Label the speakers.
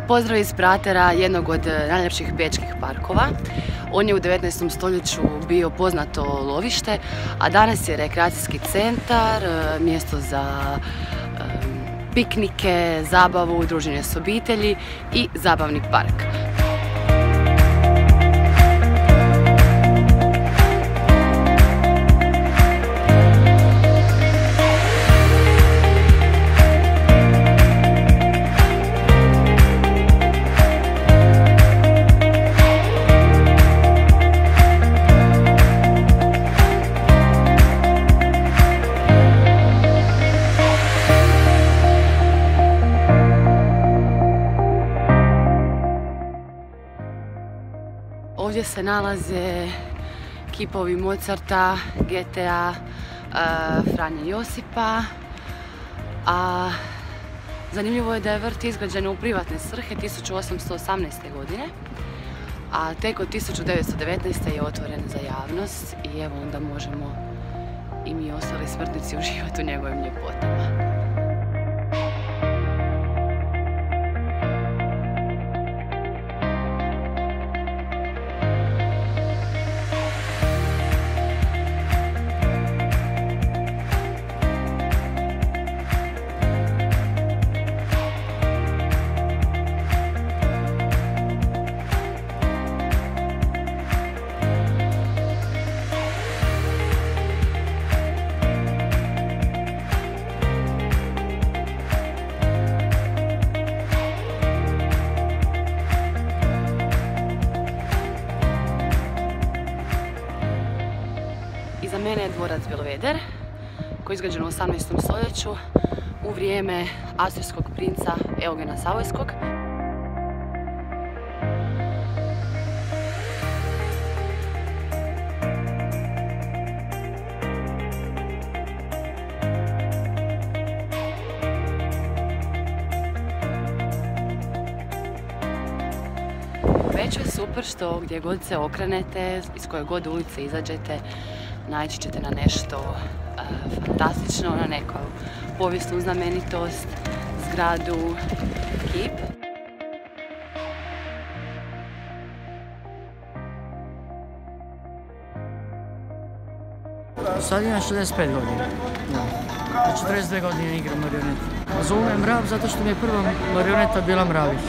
Speaker 1: Pozdrav iz Pratera, jednog od najljepših bečkih parkova. On je u 19. stoljeću bio poznato lovište, a danas je rekreacijski centar, mjesto za piknike, zabavu, druženje s obitelji i zabavni park. Ovdje se nalaze kipovi Mozarta, Goethea, Franje Josipa, a zanimljivo je da je vrt izgrađen u privatne svrhe 1818. godine, a tek od 1919. je otvoren za javnost i evo onda možemo i mi ostali smrtnici uživati u njegovim ljepotama. Iza mene je dvorac Belveder, koji je izgrađen u 18. stoljeću u vrijeme austrijskog princa Eugena Savojskog. Već je super što gdje god se okrenete, iz koje god ulice izađete, naići ćete na nešto fantastično, na neku povijesnu znamenitost, zgradu, kip.
Speaker 2: Sad imam 65 godina. Na 42 godine igram marionetu. Zovu me Mrav zato što mi je prva marioneta bila Mravić.